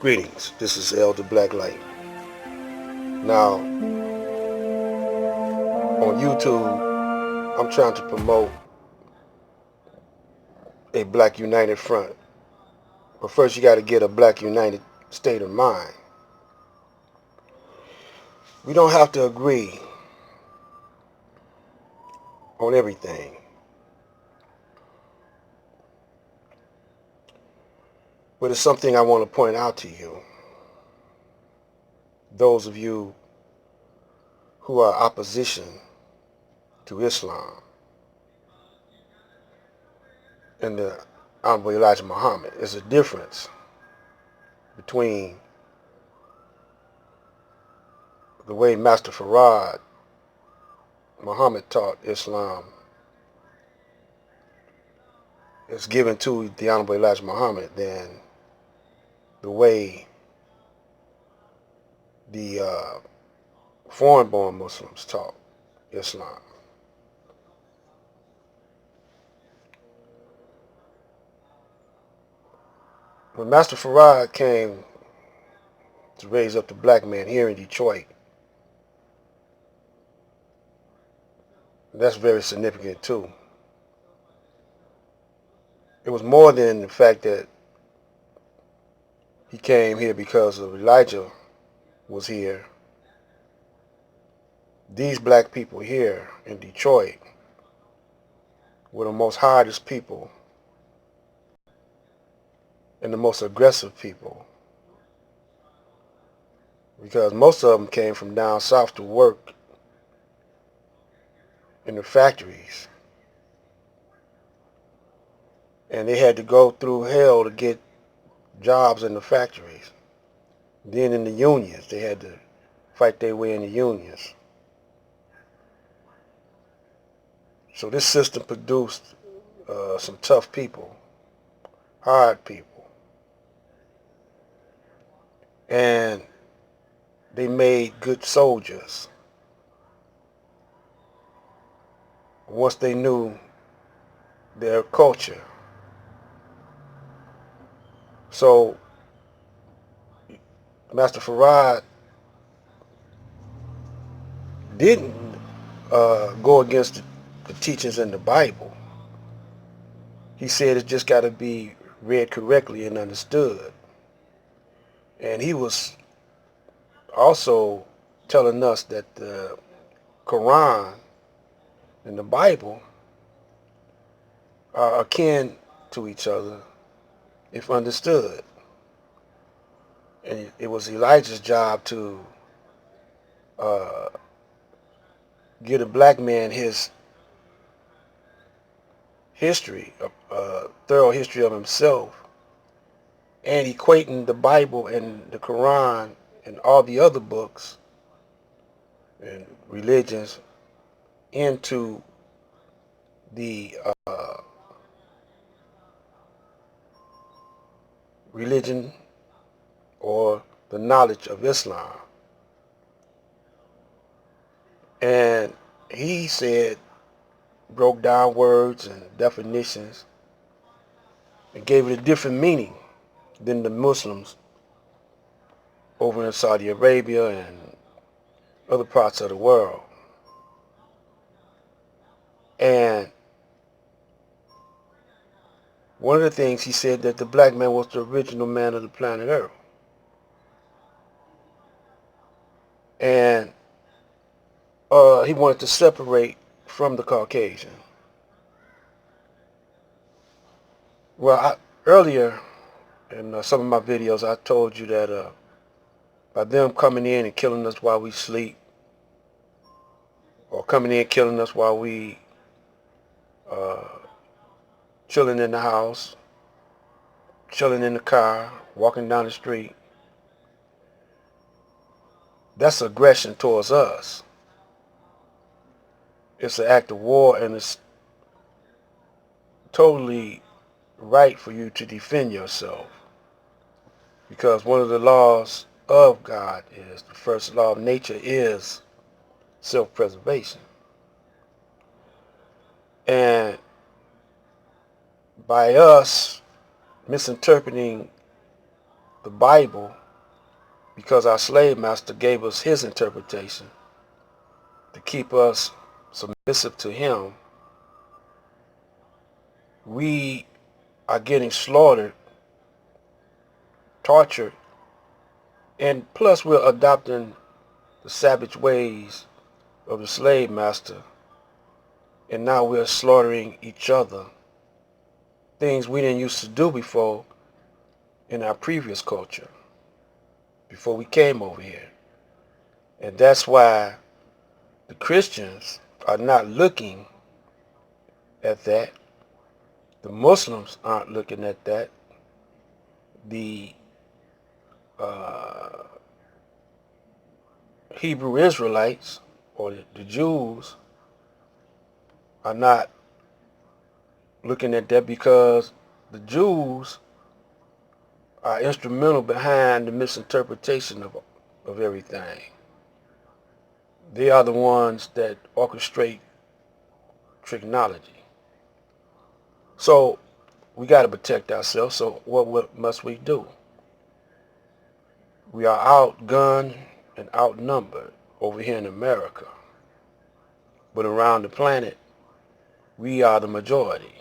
Greetings, this is Elder Blacklight. Now, on YouTube, I'm trying to promote a Black United Front. But first, you got to get a Black United state of mind. We don't have to agree on everything. But it's something I want to point out to you. Those of you who are opposition to Islam and the Honorable Elijah Muhammad. There's a difference between the way Master Farad Muhammad taught Islam is given to the Honorable Elijah Muhammad than the way the foreign-born Muslims taught Islam. When Master Farad came to raise up the black man here in Detroit, that's very significant too. It was more than the fact that he came here because of Elijah was here. These black people here in Detroit were the most hardest people and the most aggressive people because most of them came from down south to work in the factories, and they had to go through hell to get jobs in the factories. Then in the unions, they had to fight their way in the unions. So this system produced some tough people, hard people, and they made good soldiers once they knew their culture. So Master Farad didn't go against the teachings in the Bible. He said it just got to be read correctly and understood. And he was also telling us that the Quran and the Bible are akin to each other if understood. And it was Elijah's job to uh, give a black man his history, a thorough history of himself, and equating the Bible and the Quran and all the other books and religions into the religion or the knowledge of Islam. And he said, broke down words and definitions and gave it a different meaning than the Muslims over in Saudi Arabia and other parts of the world. And one of the things he said that the black man was the original man of the planet Earth. And he wanted to separate from the Caucasian. Well, earlier in some of my videos, I told you that by them coming in and killing us while we sleep, or coming in and killing us while we uh, chilling in the house, chilling in the car, walking down the street, that's aggression towards us. It's an act of war, and it's totally right for you to defend yourself. Because one of the laws of God is, the first law of nature is self-preservation. And by us misinterpreting the Bible, because our slave master gave us his interpretation to keep us submissive to him, we are getting slaughtered, tortured, and plus we're adopting the savage ways of the slave master, and now we're slaughtering each other, things we didn't used to do before in our previous culture, before we came over here. And that's why the Christians are not looking at that. The Muslims aren't looking at that. The uh, Hebrew Israelites or the Jews are not looking at that, because the Jews are instrumental behind the misinterpretation of everything. They are the ones that orchestrate technology. So we got to protect ourselves. So what must we do? We are outgunned and outnumbered over here in America. But around the planet, we are the majority.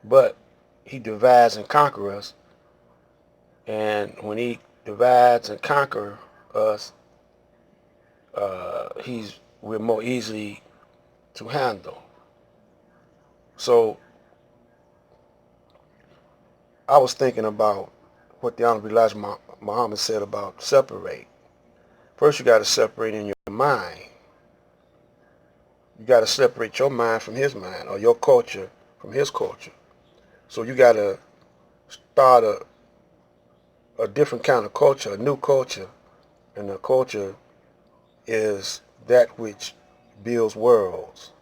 But he divides and conquers us. And when he divides and conquers us, we're more easily to handle. So I was thinking about what the Honorable Elijah Muhammad said about separate. First, you got to separate in your mind. You got to separate your mind from his mind, or your culture from his culture. So you got to start a different kind of culture, a new culture. And the culture is that which builds worlds.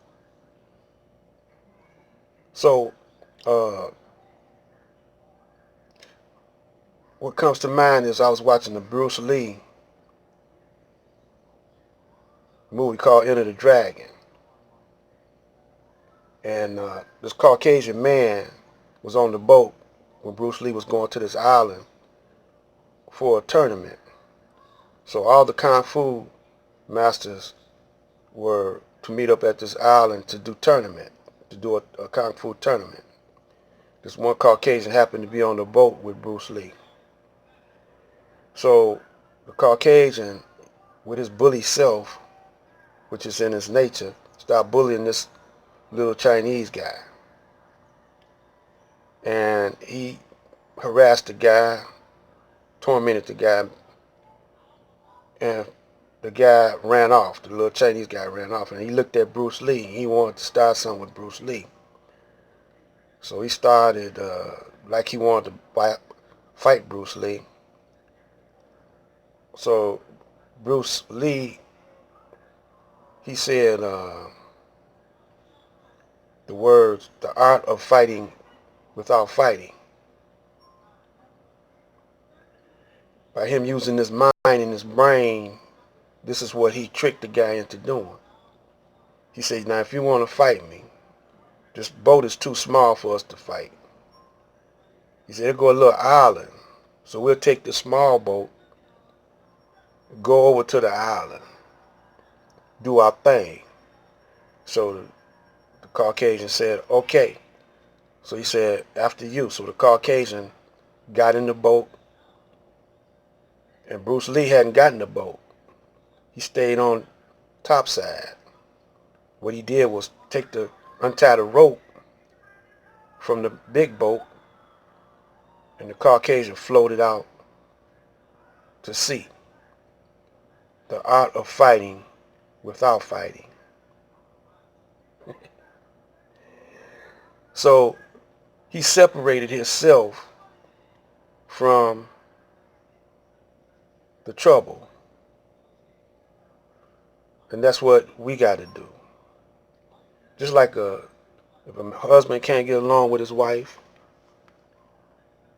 So what comes to mind is I was watching the Bruce Lee movie called Enter the Dragon. And this Caucasian man was on the boat when Bruce Lee was going to this island for a tournament. So all the Kung Fu masters were to meet up at this island to do a Kung Fu tournament. This one Caucasian happened to be on the boat with Bruce Lee. So the Caucasian, with his bully self, which is in his nature, started bullying this little Chinese guy. And he harassed the guy, tormented the guy, and the guy ran off. The little Chinese guy ran off, and he looked at Bruce Lee. He wanted to start something with Bruce Lee. So he started like he wanted to fight Bruce Lee. So Bruce Lee, he said the words, the art of fighting without fighting. By him using his mind and his brain, this is what he tricked the guy into doing. He said, now if you want to fight me, this boat is too small for us to fight. He said, it'll go a little island. So we'll take the small boat, go over to the island, do our thing. So the Caucasian said, okay. So he said, after you. So the Caucasian got in the boat, and Bruce Lee hadn't gotten the boat. He stayed on topside. What he did was untie the rope from the big boat, and the Caucasian floated out to sea. The art of fighting without fighting. So he separated himself from the trouble. And that's what we got to do. Just like if a husband can't get along with his wife,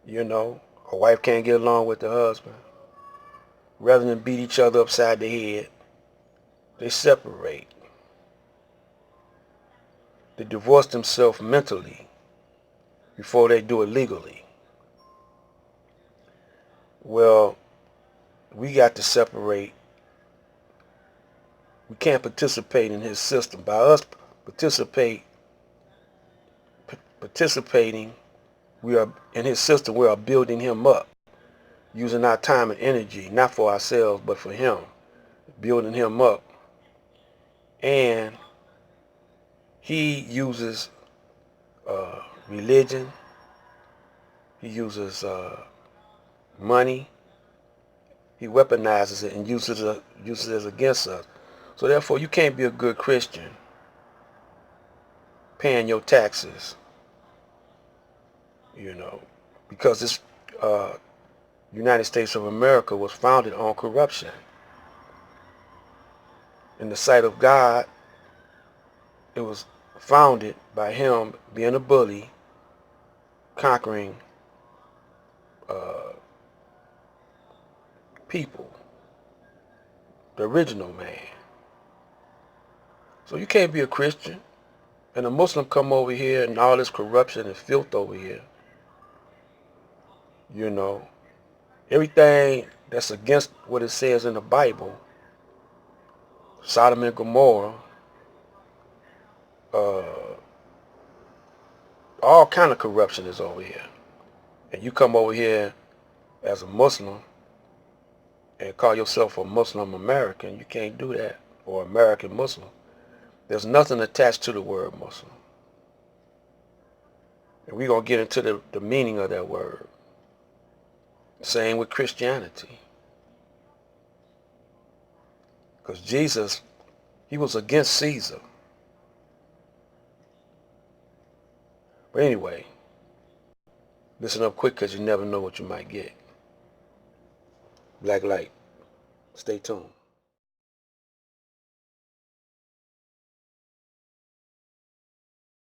a wife can't get along with the husband, rather than beat each other upside the head, they separate. They divorce themselves mentally before they do it legally. Well, we got to separate. We can't participate in his system. By us participating, we are in his system. We are building him up, using our time and energy, not for ourselves, but for him, building him up. And he uses religion. He uses money. He weaponizes it and uses it against us. So therefore, you can't be a good Christian paying your taxes, you know, because this United States of America was founded on corruption. In the sight of God, it was founded by him being a bully, conquering people, the original man. So you can't be a Christian and a Muslim come over here and all this corruption and filth over here. You know, everything that's against what it says in the Bible, Sodom and Gomorrah, all kind of corruption is over here. And you come over here as a Muslim and call yourself a Muslim American, you can't do that, or American Muslim. There's nothing attached to the word Muslim. And we're going to get into the meaning of that word. Same with Christianity. Because Jesus, he was against Caesar. But anyway, listen up quick because you never know what you might get. Black Light. Stay tuned.